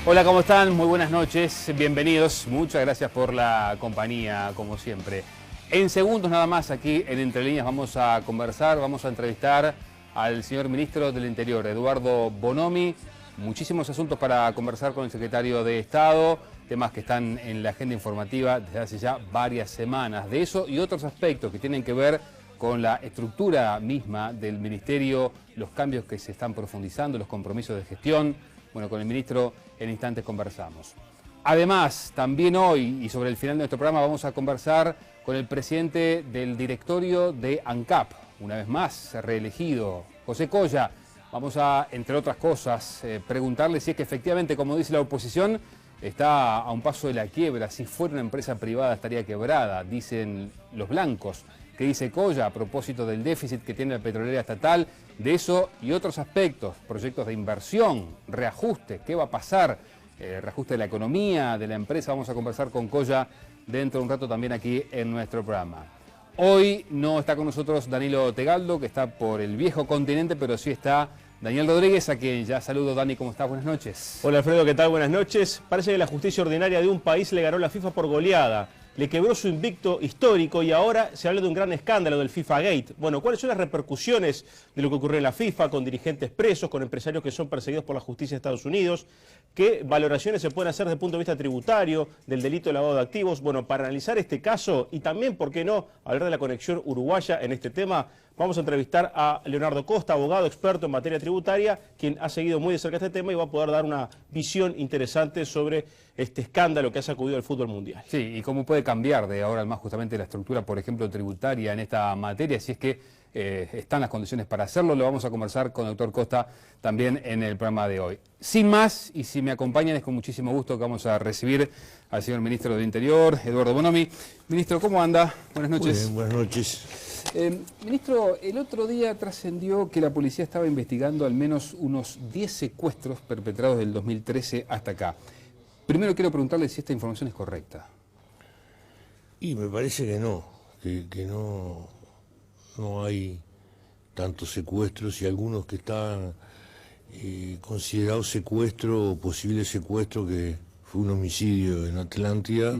Hola, ¿cómo están? Muy buenas noches, bienvenidos. Muchas gracias por la compañía, como siempre. En segundos nada más, aquí en Entre Líneas vamos a conversar, vamos a entrevistar al señor Ministro del Interior, Eduardo Bonomi. Muchísimos asuntos para conversar con el Secretario de Estado, temas que están en la agenda informativa desde hace ya varias semanas. De eso y otros aspectos que tienen que ver con la estructura misma del Ministerio, los cambios que se están profundizando, los compromisos de gestión. Bueno, con el ministro en instantes conversamos. Además, también hoy y sobre el final de nuestro programa vamos a conversar con el presidente del directorio de ANCAP, una vez más reelegido, José Colla. Vamos a, entre otras cosas, preguntarle si es que efectivamente, como dice la oposición, está a un paso de la quiebra. Si fuera una empresa privada estaría quebrada, dicen los blancos. ¿Qué dice Colla a propósito del déficit que tiene la petrolera estatal? De eso y otros aspectos, proyectos de inversión, reajuste, ¿qué va a pasar? Reajuste de la economía, de la empresa. Vamos a conversar con Colla dentro de un rato también aquí en nuestro programa. Hoy no está con nosotros Danilo Tegaldo, que está por el viejo continente, pero sí está Daniel Rodríguez, a quien ya saludo. Dani, ¿cómo estás? Buenas noches. Hola Alfredo, ¿qué tal? Buenas noches. Parece que la justicia ordinaria de un país le ganó la FIFA por goleada. Le quebró su invicto histórico y ahora se habla de un gran escándalo del FIFA Gate. Bueno, ¿cuáles son las repercusiones de lo que ocurrió en la FIFA con dirigentes presos, con empresarios que son perseguidos por la justicia de Estados Unidos? ¿Qué valoraciones se pueden hacer desde el punto de vista tributario, del delito de lavado de activos? Bueno, para analizar este caso y también, ¿por qué no?, hablar de la conexión uruguaya en este tema, vamos a entrevistar a Leonardo Costa, abogado experto en materia tributaria, quien ha seguido muy de cerca este tema y va a poder dar una visión interesante sobre este escándalo que ha sacudido el fútbol mundial. Sí, y cómo puede cambiar de ahora en más justamente la estructura, por ejemplo, tributaria en esta materia, si es que están las condiciones para hacerlo. Lo vamos a conversar con el doctor Costa también en el programa de hoy. Sin más, y si me acompañan, es con muchísimo gusto que vamos a recibir al señor Ministro del Interior, Eduardo Bonomi. Ministro, ¿cómo anda? Buenas noches. Muy bien, buenas noches. Ministro, el otro día trascendió que la policía estaba investigando al menos unos 10 secuestros perpetrados del 2013 hasta acá. Primero quiero preguntarle si esta información es correcta. Y me parece que no, no hay tantos secuestros y algunos que están considerados secuestro o posible secuestro, que fue un homicidio en Atlántida.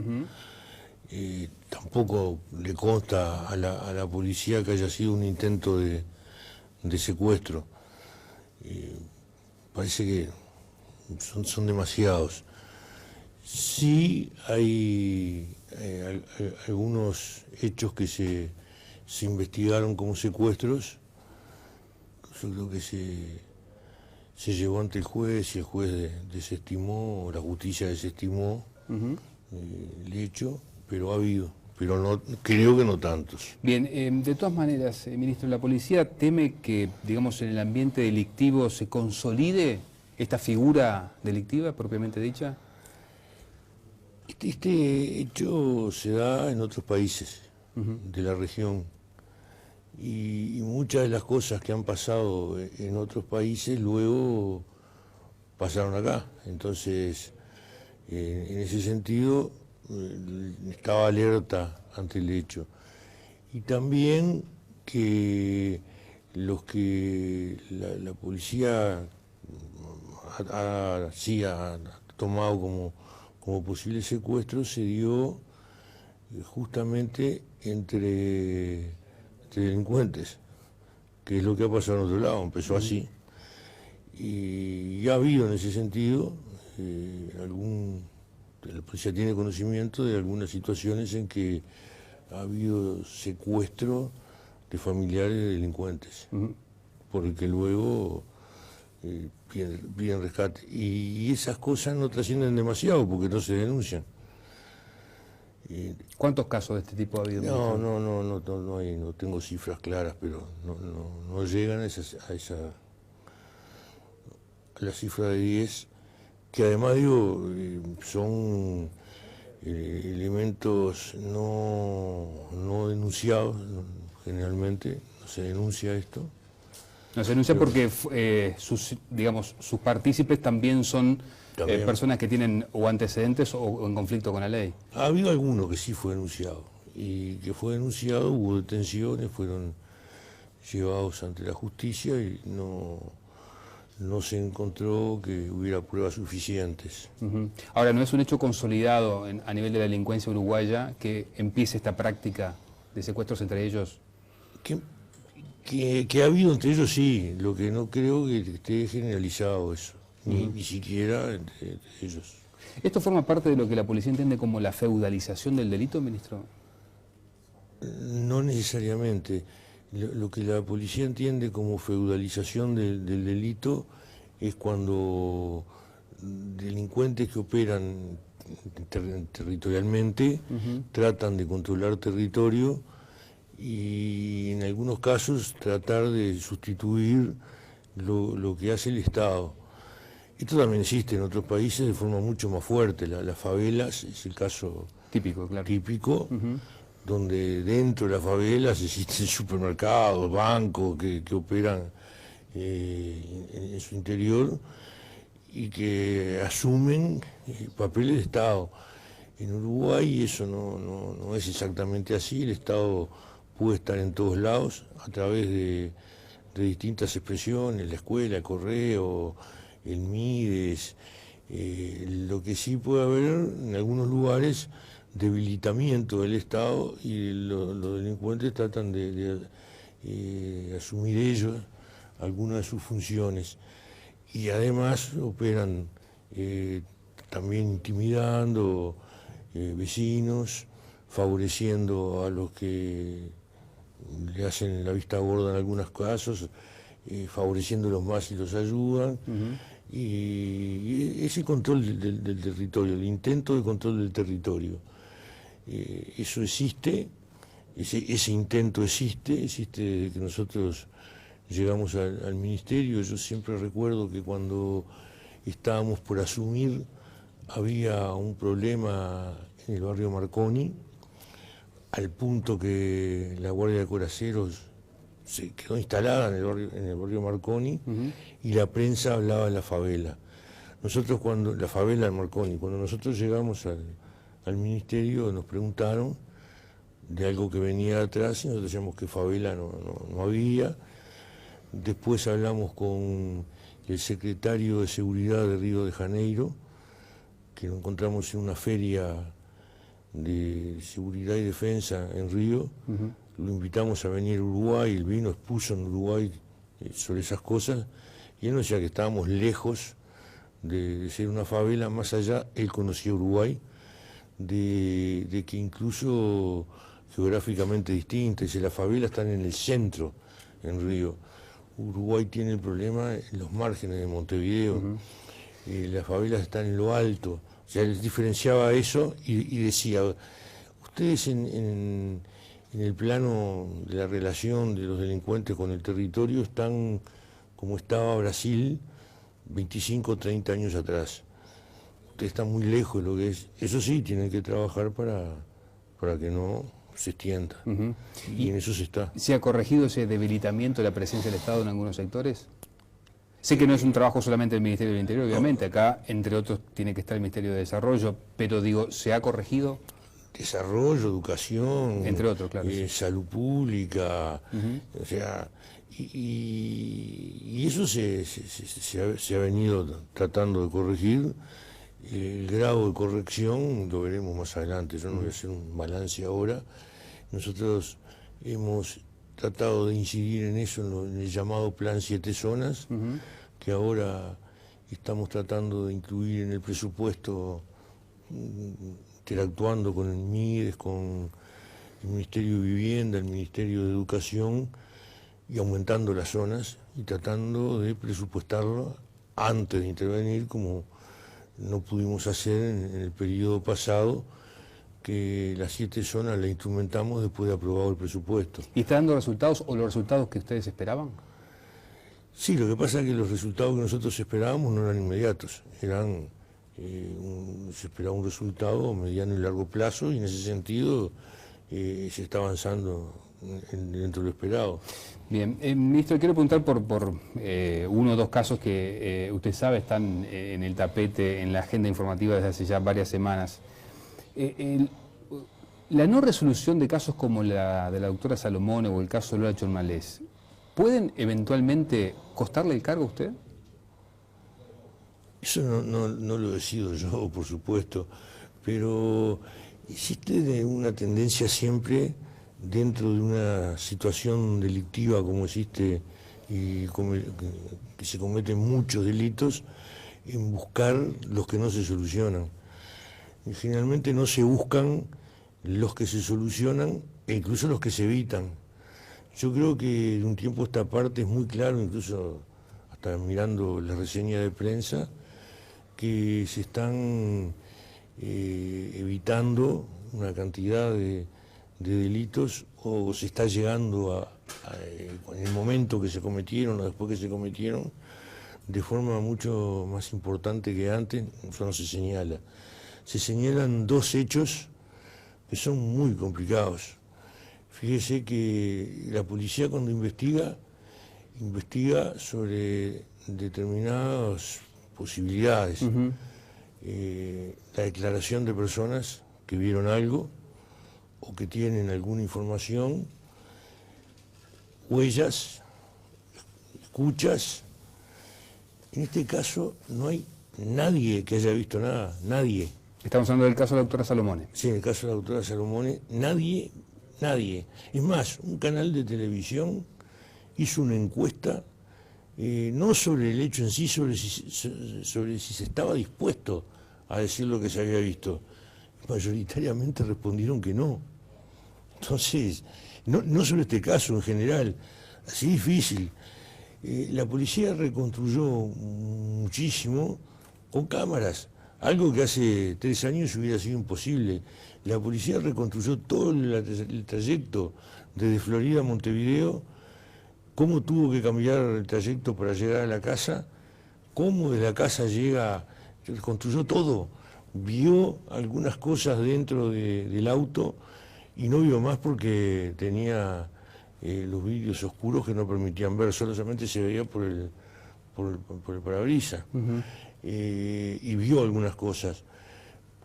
Tampoco le consta a la policía que haya sido un intento de secuestro. Parece que son demasiados. Sí hay algunos hechos que se investigaron como secuestros. Yo creo que se llevó ante el juez y el juez desestimó, o la justicia desestimó el hecho, pero ha habido, pero no, creo que no tantos. Bien, de todas maneras, ministro, ¿la policía teme que, digamos, en el ambiente delictivo se consolide esta figura delictiva propiamente dicha? Este hecho se da en otros países de la región y muchas de las cosas que han pasado en otros países luego pasaron acá. Entonces, en ese sentido, estaba alerta ante el hecho. Y también que los que la policía ha tomado como posible secuestro se dio justamente entre delincuentes, que es lo que ha pasado en otro lado, empezó así. Y ha habido en ese sentido, la policía tiene conocimiento de algunas situaciones en que ha habido secuestro de familiares de delincuentes, porque luego piden rescate. Y esas cosas no trascienden demasiado porque no se denuncian. ¿Cuántos casos de este tipo ha habido? No tengo cifras claras, pero no llegan a la cifra de 10, que además digo, son elementos no denunciados. Generalmente no se denuncia esto. No se denuncia porque sus partícipes también son personas que tienen o antecedentes o en conflicto con la ley. Ha habido alguno que sí fue denunciado, y que fue denunciado, hubo detenciones, fueron llevados ante la justicia y no no se encontró que hubiera pruebas suficientes. Ahora, ¿no es un hecho consolidado a nivel de la delincuencia uruguaya que empiece esta práctica de secuestros entre ellos? Que ha habido entre ellos, sí, lo que no creo que esté generalizado eso, ni siquiera entre ellos. ¿Esto forma parte de lo que la policía entiende como la feudalización del delito, ministro? No necesariamente. Lo que la policía entiende como feudalización del delito es cuando delincuentes que operan territorialmente tratan de controlar territorio y en algunos casos tratar de sustituir lo que hace el Estado. Esto también existe en otros países de forma mucho más fuerte. Las favelas es el caso típico, claro. Típico, donde dentro de las favelas existen supermercados, bancos que operan en su interior y que asumen papeles de Estado. En Uruguay eso no es exactamente así. El Estado puede estar en todos lados a través de distintas expresiones, la escuela, el correo, el MIDES. Lo que sí puede haber en algunos lugares debilitamiento del Estado y los delincuentes tratan de asumir ellos algunas de sus funciones y además operan también intimidando vecinos, favoreciendo a los que le hacen la vista gorda en algunos casos, favoreciéndolos más y los ayudan. Y ese control del territorio, el intento de control del territorio, eso existe, ese intento existe desde que nosotros llegamos al ministerio. Yo siempre recuerdo que cuando estábamos por asumir había un problema en el barrio Marconi, al punto que la Guardia de Coraceros se quedó instalada en el barrio Marconi y la prensa hablaba de la favela. Nosotros la favela de Marconi, cuando nosotros llegamos al ministerio nos preguntaron de algo que venía atrás y nosotros decíamos que favela no había. Después hablamos con el secretario de Seguridad de Río de Janeiro, que lo encontramos en una feria de seguridad y defensa en Río. Lo invitamos a venir a Uruguay, él vino, expuso en Uruguay sobre esas cosas, y él nos decía que estábamos lejos de ser una favela. Más allá, él conocía Uruguay, de que incluso geográficamente distinta, dice, las favelas están en el centro, en Río. Uruguay tiene el problema en los márgenes de Montevideo, las favelas están en lo alto. O sea, él diferenciaba eso y decía, ustedes en el plano de la relación de los delincuentes con el territorio están como estaba Brasil 25 o 30 años atrás. Ustedes están muy lejos de lo que es. Eso sí, tienen que trabajar para que no se extienda. Y en eso se está. ¿Se ha corregido ese debilitamiento de la presencia del Estado en algunos sectores? Sé que no es un trabajo solamente del Ministerio del Interior, obviamente. Acá, entre otros, tiene que estar el Ministerio de Desarrollo, pero digo, ¿se ha corregido? Desarrollo, educación, entre otros, claro, salud pública, o sea, y eso se ha venido tratando de corregir. El grado de corrección lo veremos más adelante. Yo no voy a hacer un balance ahora. Nosotros hemos tratado de incidir en eso en el llamado Plan 7 Zonas, que ahora estamos tratando de incluir en el presupuesto, interactuando con el MIDES, con el Ministerio de Vivienda, el Ministerio de Educación, y aumentando las zonas y tratando de presupuestarlo antes de intervenir, como no pudimos hacer en el periodo pasado, que las 7 zonas las instrumentamos después de aprobado el presupuesto. ¿Y está dando resultados o los resultados que ustedes esperaban? Sí, lo que pasa es que los resultados que nosotros esperábamos no eran inmediatos, se esperaba un resultado mediano y largo plazo, y en ese sentido se está avanzando dentro de lo esperado. Bien, ministro, quiero preguntar por uno o dos casos que usted sabe están en el tapete, en la agenda informativa desde hace ya varias semanas. La no resolución de casos como la de la doctora Salomone o el caso de Lola Chormalés, ¿pueden eventualmente costarle el cargo a usted? Eso no lo decido yo, por supuesto, pero existe una tendencia siempre dentro de una situación delictiva como existe y que se cometen muchos delitos, en buscar los que no se solucionan. Y generalmente no se buscan los que se solucionan e incluso los que se evitan. Yo creo que de un tiempo a esta parte es muy claro, incluso hasta mirando la reseña de prensa, que se están evitando una cantidad de delitos, o se está llegando en el momento que se cometieron o después que se cometieron, de forma mucho más importante que antes. Eso no se señala. Se señalan dos hechos que son muy complicados. Fíjese que la policía, cuando investiga sobre determinadas posibilidades. La declaración de personas que vieron algo o que tienen alguna información, huellas, escuchas. En este caso no hay nadie que haya visto nada, nadie. Estamos hablando del caso de la doctora Salomone. Sí, en el caso de la doctora Salomone, nadie. Es más, un canal de televisión hizo una encuesta, no sobre el hecho en sí, sobre si se estaba dispuesto a decir lo que se había visto. Mayoritariamente respondieron que no. Entonces, no sobre este caso en general, así difícil. La policía reconstruyó muchísimo con cámaras, algo que hace 3 años hubiera sido imposible. La policía reconstruyó todo el trayecto desde Florida a Montevideo, cómo tuvo que cambiar el trayecto para llegar a la casa, cómo de la casa llega, reconstruyó todo. Vio algunas cosas dentro del auto y no vio más porque tenía los vidrios oscuros que no permitían ver, solamente se veía por el parabrisas. Y vio algunas cosas,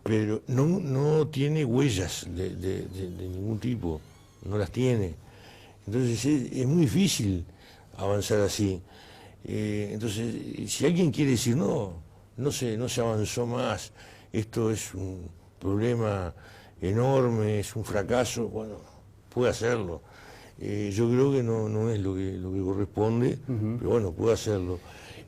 pero no tiene huellas de ningún tipo, no las tiene. Entonces es muy difícil avanzar así. Entonces, si alguien quiere decir no se avanzó más, esto es un problema enorme, es un fracaso, bueno, puede hacerlo. Yo creo que no es lo que corresponde, pero bueno, puede hacerlo.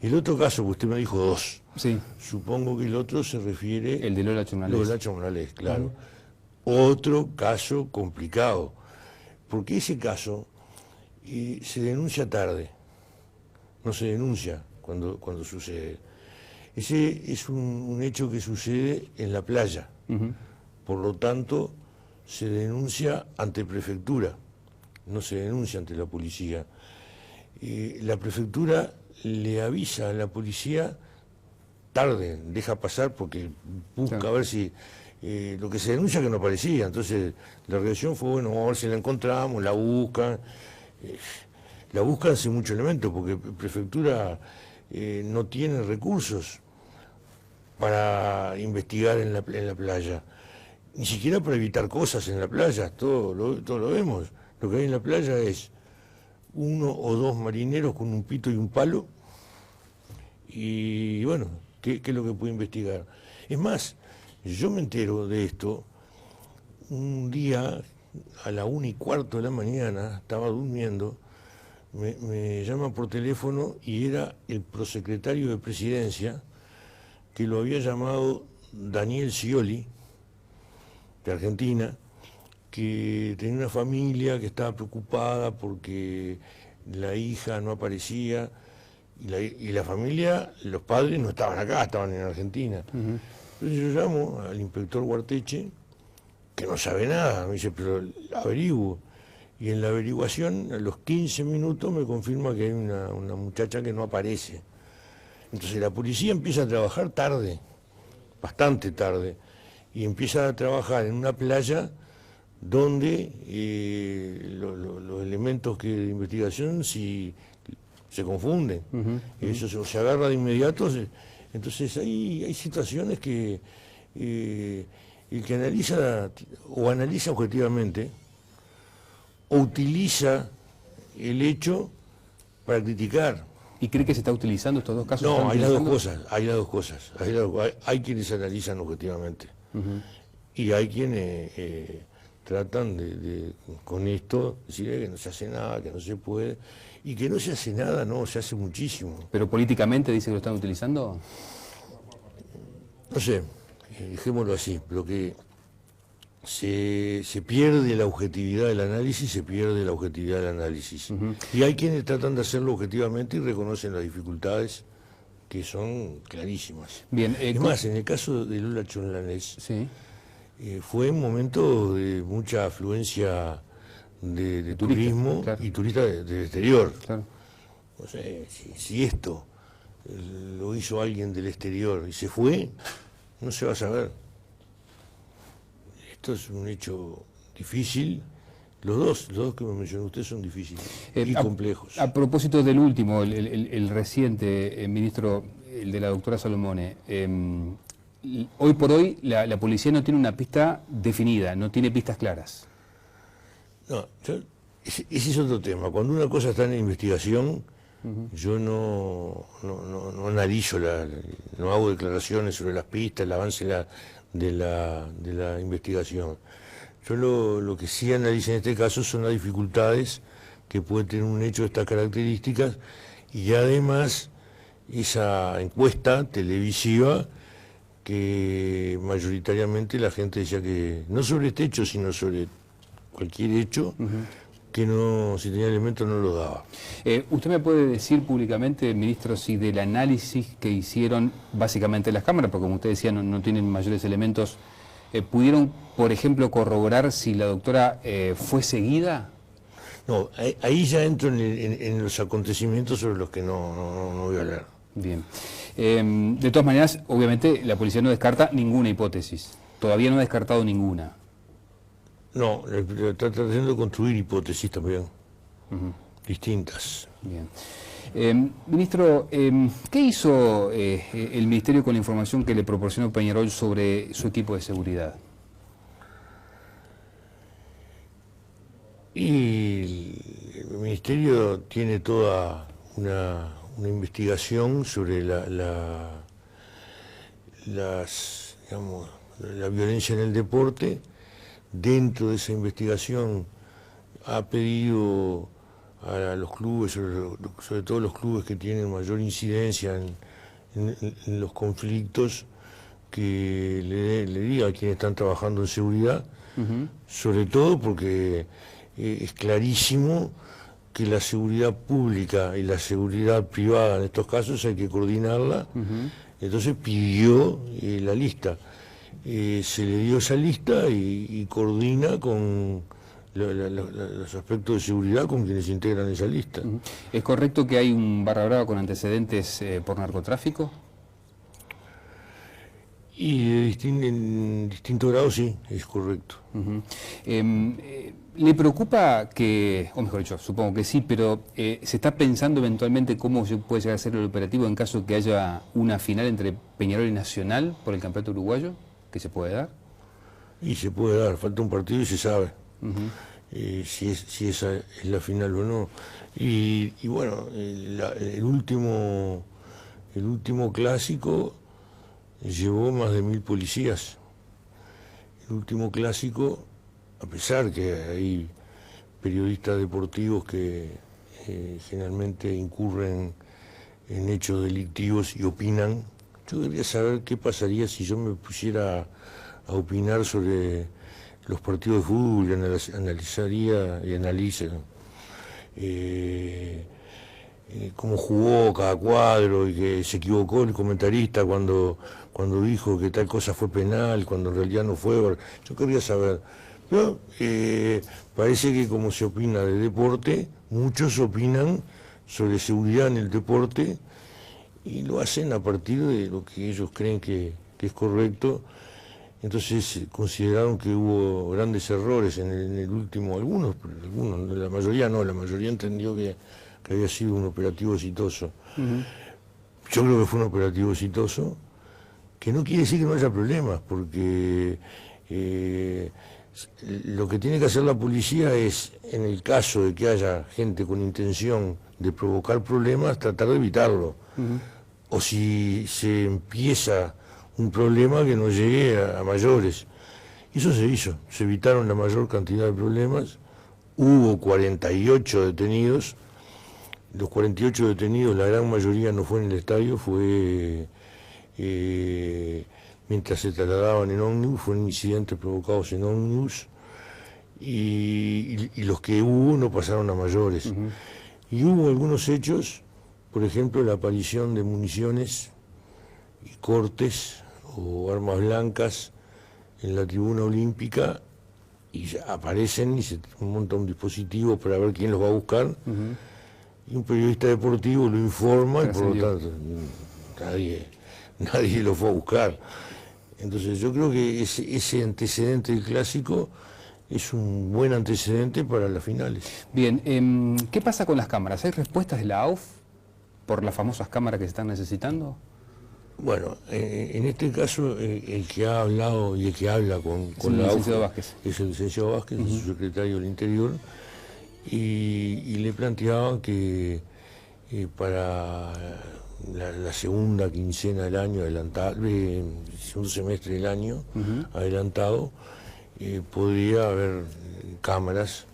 El otro caso, que usted me dijo 2, sí. Supongo que el otro se refiere... El de Lola Chonalés. Lola Chonalés, claro. Otro caso complicado, porque ese caso se denuncia tarde, no se denuncia cuando sucede. Ese es un hecho que sucede en la playa, por lo tanto se denuncia ante prefectura, no se denuncia ante la policía. La prefectura le avisa a la policía tarde, deja pasar porque busca a ver si lo que se denuncia que no aparecía. Entonces la reacción fue, bueno, vamos a ver si la encontramos, la buscan sin mucho elemento, porque prefectura no tiene recursos para investigar en la playa, ni siquiera para evitar cosas en la playa, todo lo vemos. Lo que hay en la playa es 1 o 2 marineros con un pito y un palo, y bueno, ¿qué es lo que puede investigar? Es más, yo me entero de esto un día a la 1:15 de la mañana, estaba durmiendo, me llama por teléfono y era el prosecretario de Presidencia, que lo había llamado Daniel Scioli, de Argentina, que tenía una familia que estaba preocupada porque la hija no aparecía, y la familia, los padres no estaban acá, estaban en Argentina. Entonces yo llamo al inspector Guarteche, que no sabe nada, me dice, pero averiguo. Y en la averiguación, a los 15 minutos, me confirma que hay una muchacha que no aparece. Entonces la policía empieza a trabajar tarde, bastante tarde, y empieza a trabajar en una playa donde los elementos de investigación se confunden. Eso se agarra de inmediato. Entonces hay situaciones que el que analiza objetivamente o utiliza el hecho para criticar. ¿Y cree que se está utilizando estos dos casos? No, hay las dos cosas. Hay quienes analizan objetivamente. Y hay quienes tratan con esto, decir que no se hace nada, que no se puede. Y que no se hace nada, no, se hace muchísimo. ¿Pero políticamente dice que lo están utilizando? No sé, dejémoslo así, pero que se pierde la objetividad del análisis, Y hay quienes tratan de hacerlo objetivamente y reconocen las dificultades que son clarísimas. Bien, es más, en el caso de Lola Chonlanés, sí. Fue un momento de mucha afluencia de turismo, claro, y turistas del exterior. Claro. No sé, si esto lo hizo alguien del exterior y se fue, no se va a saber. Esto es un hecho difícil. Los dos que me mencionó usted son difíciles y complejos. A propósito del último, el reciente, ministro, el de la doctora Salomone, hoy por hoy la policía no tiene una pista definida, no tiene pistas claras. No, ese es otro tema. Cuando una cosa está en investigación, yo no analizo, no hago declaraciones sobre las pistas, el avance de la investigación. Yo lo que sí analizo en este caso son las dificultades que puede tener un hecho de estas características y además esa encuesta televisiva que mayoritariamente la gente decía que, no sobre este hecho, sino sobre cualquier hecho, que no, si tenía elementos no lo daba. ¿Usted me puede decir públicamente, ministro, si del análisis que hicieron básicamente las cámaras, porque como usted decía no tienen mayores elementos, pudieron, por ejemplo, corroborar si la doctora fue seguida? No, ahí ya entro en los acontecimientos sobre los que no voy a hablar. Bien. De todas maneras, obviamente, la policía no descarta ninguna hipótesis. Todavía no ha descartado ninguna. No, está tratando de construir hipótesis también, distintas. Bien. Ministro, ¿qué hizo el Ministerio con la información que le proporcionó Peñarol sobre su equipo de seguridad? Y el Ministerio tiene toda una investigación sobre la violencia en el deporte. Dentro de esa investigación ha pedido a los clubes, sobre todo los clubes que tienen mayor incidencia en los conflictos, que le diga a quienes están trabajando en seguridad, sobre todo porque es clarísimo que la seguridad pública y la seguridad privada en estos casos hay que coordinarla. Entonces pidió la lista. Se le dio esa lista y coordina con los aspectos de seguridad con quienes integran esa lista. ¿Es correcto que hay un barra brava con antecedentes por narcotráfico? Y en distinto grado sí, es correcto. ¿Le preocupa que, o mejor dicho, supongo que sí, pero se está pensando eventualmente cómo se puede llegar a ser el operativo en caso que haya una final entre Peñarol y Nacional por el campeonato uruguayo? ¿Que se puede dar? Y se puede dar, falta un partido y se sabe si esa es la final o no. Y bueno, el último clásico llevó más de 1000 policías. El último clásico, a pesar que hay periodistas deportivos que generalmente incurren en hechos delictivos y opinan, yo quería saber qué pasaría si yo me pusiera a opinar sobre los partidos de fútbol, analizaría y analice cómo jugó cada cuadro y que se equivocó el comentarista cuando dijo que tal cosa fue penal, cuando en realidad no fue. Yo quería saber. Pero parece que como se opina de deporte, muchos opinan sobre seguridad en el deporte y lo hacen a partir de lo que ellos creen que es correcto. Entonces consideraron que hubo grandes errores en el último, algunos, la mayoría no, la mayoría entendió que había sido un operativo exitoso. Yo creo que fue un operativo exitoso, que no quiere decir que no haya problemas, porque Lo que tiene que hacer la policía es, en el caso de que haya gente con intención de provocar problemas, tratar de evitarlo. O si se empieza un problema, que no llegue a mayores. Eso se hizo, se evitaron la mayor cantidad de problemas. Hubo 48 detenidos. Los 48 detenidos, la gran mayoría no fue en el estadio, fue mientras se trasladaban en ómnibus, fueron incidentes provocados en ómnibus, y los que hubo no pasaron a mayores. Y hubo algunos hechos, por ejemplo, la aparición de municiones y cortes o armas blancas en la tribuna olímpica, y aparecen y se monta un dispositivo para ver quién los va a buscar, y un periodista deportivo lo informa y por lo tanto nadie lo fue a buscar. Entonces yo creo que ese antecedente del clásico es un buen antecedente para las finales. Bien, ¿qué pasa con las cámaras? ¿Hay respuestas de la AUF por las famosas cámaras que se están necesitando? Bueno, en este caso el que ha hablado y el que habla con la AUF es el licenciado Vázquez, su secretario del Interior, y le planteaban que para la segunda quincena del año adelantado, segundo semestre del año adelantado, podría haber cámaras,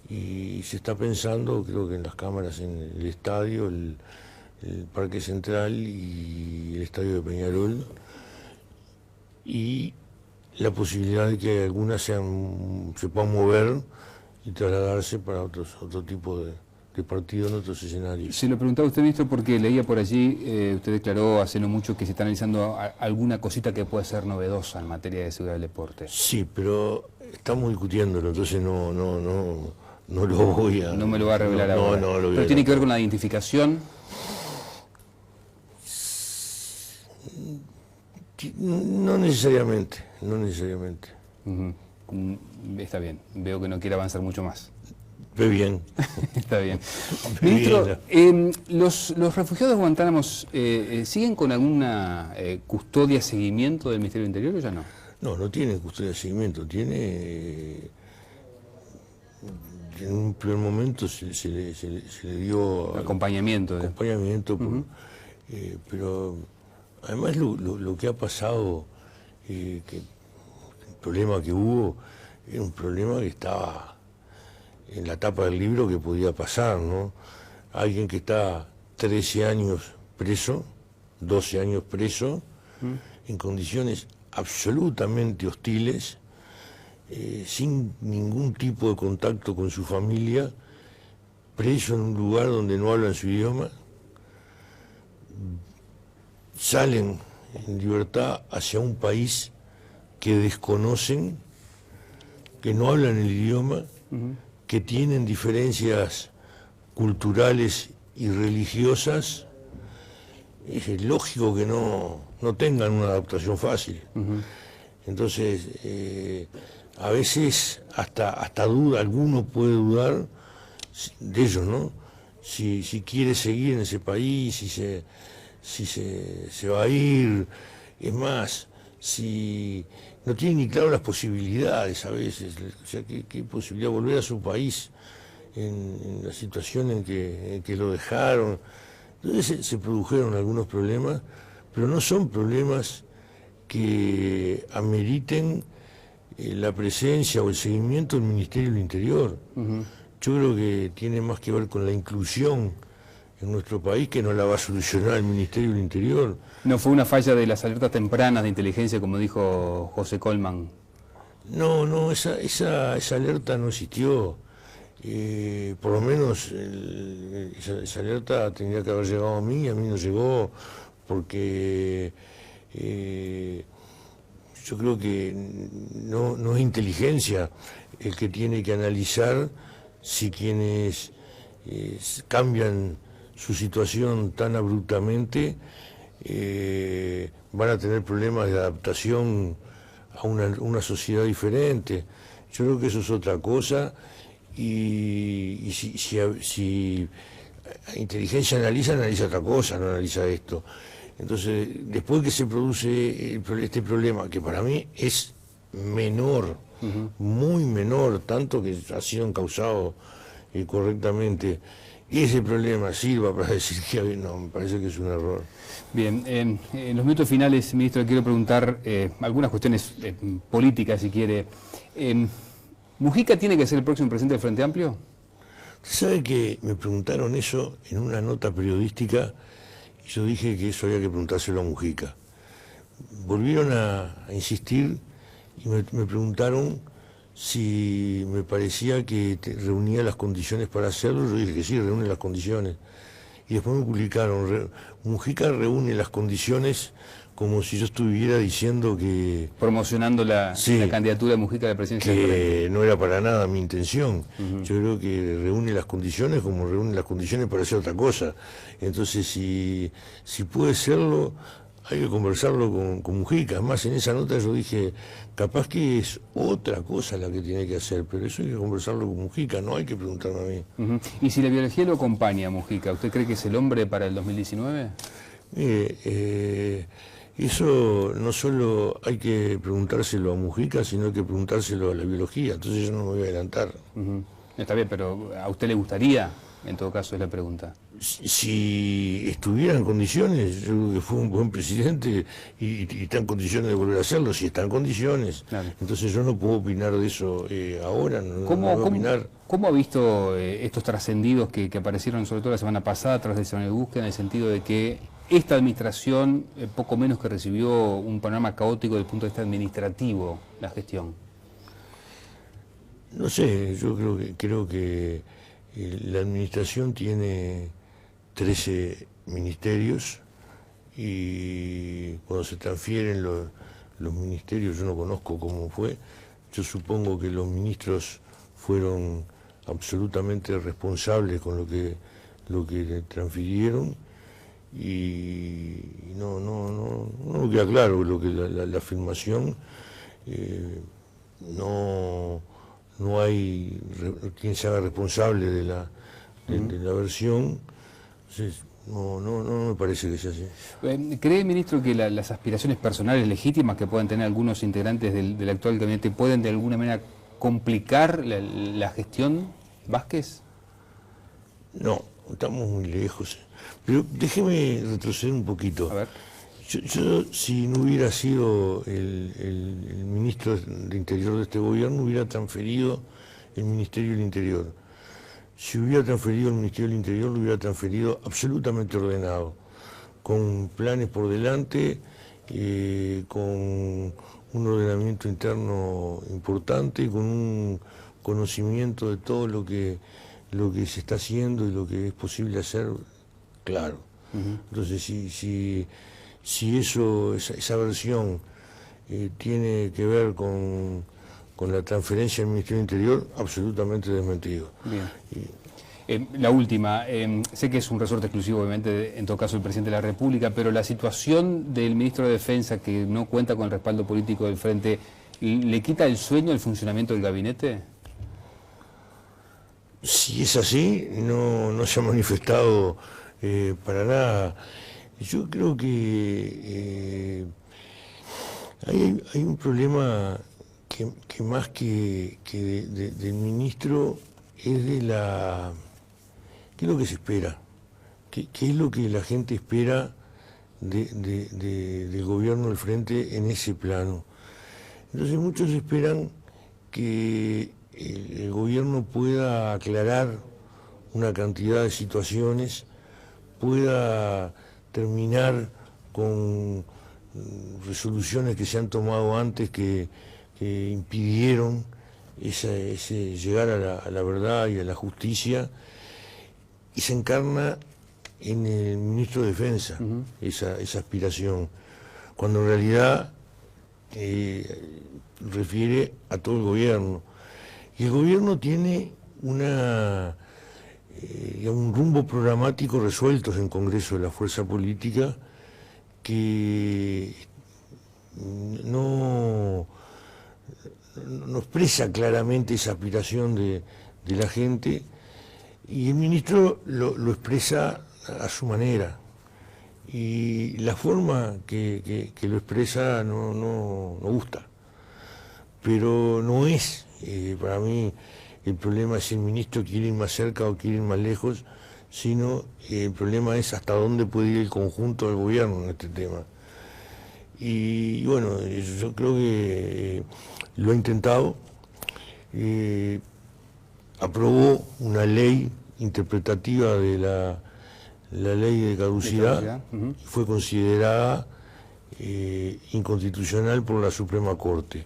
y se está pensando, creo que en las cámaras en el estadio, el Parque Central y el estadio de Peñarol, y la posibilidad de que algunas se puedan mover y trasladarse para otro tipo de partido en otros escenarios. Se lo preguntaba usted, ministro, porque leía por allí, usted declaró hace no mucho que se está analizando alguna cosita que puede ser novedosa en materia de seguridad del deporte. Sí, pero estamos discutiéndolo, entonces no lo voy a... No me lo va a revelar ahora. No lo voy a... ¿Pero tiene que ver con la identificación? No necesariamente. Está bien, veo que no quiere avanzar mucho más. Ve bien. Está bien. Ministro, ¿los refugiados de Guantánamo siguen con alguna custodia, seguimiento del Ministerio del Interior o ya no? No tienen custodia de seguimiento, en un primer momento se le dio... Acompañamiento. Pero además lo que ha pasado, que el problema que hubo, era un problema que estaba en la tapa del libro que podía pasar, ¿no? Alguien que está 13 años preso, 12 años preso, en condiciones absolutamente hostiles, sin ningún tipo de contacto con su familia, preso en un lugar donde no hablan su idioma, salen en libertad hacia un país que desconocen, que no hablan el idioma, que tienen diferencias culturales y religiosas. Es lógico que no tengan una adaptación fácil. Entonces, a veces hasta duda, alguno puede dudar de ellos, ¿no? Si quiere seguir en ese país, si se va a ir. Es más, si no tiene ni claro las posibilidades a veces, o sea, qué posibilidad volver a su país en la situación en que lo dejaron. Entonces se produjeron algunos problemas, pero no son problemas que ameriten la presencia o el seguimiento del Ministerio del Interior. Yo creo que tiene más que ver con la inclusión en nuestro país, que no la va a solucionar el Ministerio del Interior. ¿No fue una falla de las alertas tempranas de inteligencia, como dijo José Colman? No, esa alerta no existió. Por lo menos esa alerta tendría que haber llegado a mí no llegó, porque yo creo que no es inteligencia el que tiene que analizar si quienes cambian su situación tan abruptamente van a tener problemas de adaptación a una sociedad diferente. Yo creo que eso es otra cosa, y si inteligencia analiza otra cosa, no analiza esto. Entonces, después que se produce este problema, que para mí es menor, muy menor, tanto que ha sido encausado correctamente. Y ese problema sirva para decir que no, me parece que es un error. Bien, en los minutos finales, ministro, le quiero preguntar algunas cuestiones políticas, si quiere. ¿Mujica tiene que ser el próximo presidente del Frente Amplio? ¿Sabe que me preguntaron eso en una nota periodística? Y yo dije que eso había que preguntárselo a Mujica. Volvieron a insistir y me preguntaron si me parecía que reunía las condiciones para hacerlo. Yo dije que sí, reúne las condiciones. Y después me publicaron, Mujica reúne las condiciones, como si yo estuviera diciendo que... Promocionando la candidatura de Mujica a la presidencia del Frente. Que no era para nada mi intención. Yo creo que reúne las condiciones como reúne las condiciones para hacer otra cosa. Entonces, si puede serlo, hay que conversarlo con Mujica. Además, en esa nota yo dije, capaz que es otra cosa la que tiene que hacer, pero eso hay que conversarlo con Mujica, no hay que preguntarme a mí. ¿Y si la biología lo acompaña a Mujica, usted cree que es el hombre para el 2019? Eso no solo hay que preguntárselo a Mujica, sino hay que preguntárselo a la biología, entonces yo no me voy a adelantar. Está bien, pero ¿a usted le gustaría? En todo caso es la pregunta. Si estuviera en condiciones, yo creo que fue un buen presidente y está en condiciones de volver a hacerlo, si está en condiciones. Claro. Entonces yo no puedo opinar de eso ahora, no puedo opinar. ¿Cómo ha visto estos trascendidos que aparecieron sobre todo la semana pasada tras el semana de búsqueda, en el sentido de que esta administración, poco menos que recibió un panorama caótico desde el punto de vista administrativo, la gestión? No sé, yo creo que la administración tiene 13 ministerios y cuando se transfieren los ministerios, yo no conozco cómo fue, yo supongo que los ministros fueron absolutamente responsables con lo que transfirieron y no queda claro lo que la afirmación, no hay quien se haga responsable de la versión. Entonces, no me parece que sea así. ¿Cree, ministro, que las aspiraciones personales legítimas que puedan tener algunos integrantes del actual gabinete pueden de alguna manera complicar la gestión Vázquez? No, estamos muy lejos. Pero déjeme retroceder un poquito. A ver. Yo, si no hubiera sido el ministro de Interior de este gobierno, hubiera transferido el Ministerio del Interior. Si hubiera transferido el Ministerio del Interior, lo hubiera transferido absolutamente ordenado, con planes por delante, con un ordenamiento interno importante, con un conocimiento de todo lo que se está haciendo y lo que es posible hacer, claro. Entonces, si esa versión tiene que ver con la transferencia del Ministerio del Interior, absolutamente desmentido. Bien. La última, sé que es un resorte exclusivo, obviamente, en todo caso, el presidente de la República, pero la situación del ministro de Defensa, que no cuenta con el respaldo político del Frente, ¿le quita el sueño al funcionamiento del gabinete? Si es así, no se ha manifestado para nada. Yo creo que hay un problema que más que del ministro es de ¿qué es lo que se espera? ¿Qué es lo que la gente espera del gobierno del Frente en ese plano? Entonces muchos esperan que el gobierno pueda aclarar una cantidad de situaciones, pueda terminar con resoluciones que se han tomado antes que impidieron ese llegar a la verdad y a la justicia, y se encarna en el ministro de Defensa esa aspiración, cuando en realidad refiere a todo el gobierno. Y el gobierno tiene un rumbo programático resuelto en el Congreso de la Fuerza Política que no expresa claramente esa aspiración de la gente, y el ministro lo expresa a su manera, y la forma que lo expresa no gusta. pero no es, para mí, el problema es si el ministro quiere ir más cerca o quiere ir más lejos, sino el problema es hasta dónde puede ir el conjunto del gobierno en este tema. Y bueno, yo creo que lo ha intentado, aprobó una ley interpretativa de la ley de caducidad, fue considerada inconstitucional por la Suprema Corte.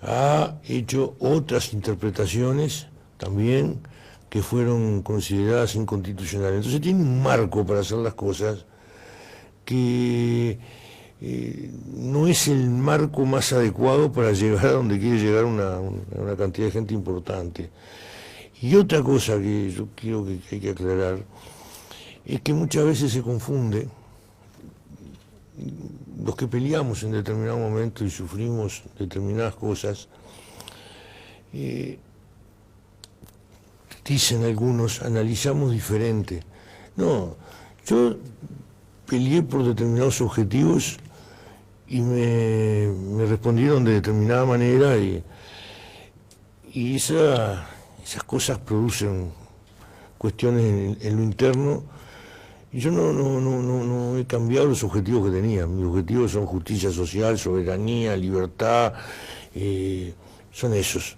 Ha hecho otras interpretaciones también que fueron consideradas inconstitucionales. Entonces tiene un marco para hacer las cosas que no es el marco más adecuado para llegar a donde quiere llegar una cantidad de gente importante. Y otra cosa que yo quiero que hay que aclarar es que muchas veces se confunde, los que peleamos en determinado momento y sufrimos determinadas cosas, dicen algunos, analizamos diferente. No, yo peleé por determinados objetivos y me respondieron de determinada manera y esas cosas producen cuestiones en lo interno. Y yo no he cambiado los objetivos que tenía. Mis objetivos son justicia social, soberanía, libertad, son esos.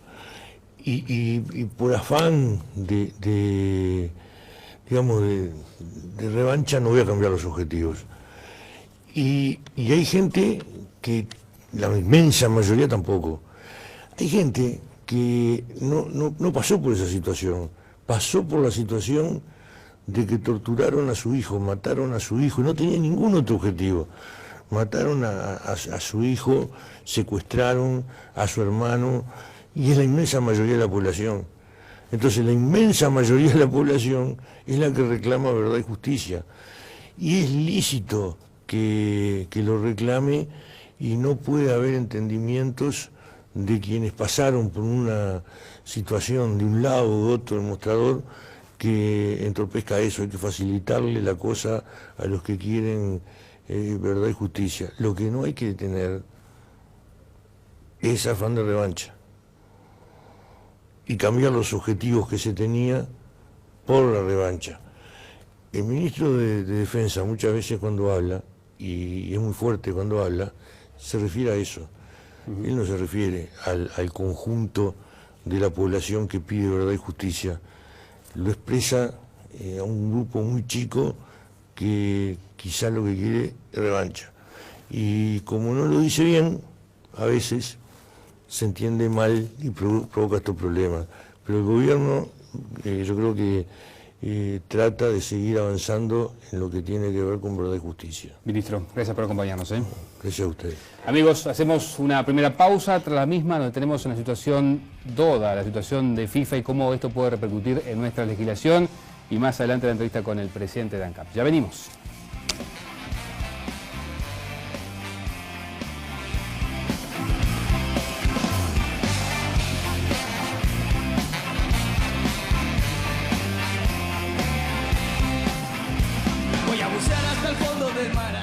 Y por afán de revancha no voy a cambiar los objetivos. Y hay gente que, la inmensa mayoría tampoco, hay gente que no pasó por esa situación, pasó por la situación de que torturaron a su hijo, mataron a su hijo, y no tenía ningún otro objetivo. Mataron a su hijo, secuestraron a su hermano, y es la inmensa mayoría de la población. Entonces la inmensa mayoría de la población es la que reclama verdad y justicia. Y es lícito que lo reclame y no puede haber entendimientos de quienes pasaron por una situación de un lado u otro del mostrador que entorpezca eso. Hay que facilitarle la cosa a los que quieren verdad y justicia. Lo que no hay que tener es afán de revancha y cambiar los objetivos que se tenía por la revancha. El ministro de Defensa muchas veces cuando habla, y es muy fuerte cuando habla, se refiere a eso. Él no se refiere al conjunto de la población que pide verdad y justicia. Lo expresa a un grupo muy chico que quizás lo que quiere es revancha. Y como no lo dice bien, a veces se entiende mal y provoca estos problemas. Pero el gobierno, yo creo que trata de seguir avanzando en lo que tiene que ver con verdad y justicia. Ministro, gracias por acompañarnos. Gracias a ustedes. Amigos, hacemos una primera pausa, tras la misma donde tenemos una situación DODA, la situación de FIFA y cómo esto puede repercutir en nuestra legislación, y más adelante la entrevista con el presidente de ANCAP. Ya venimos. Voy a bucear hasta el fondo del mar.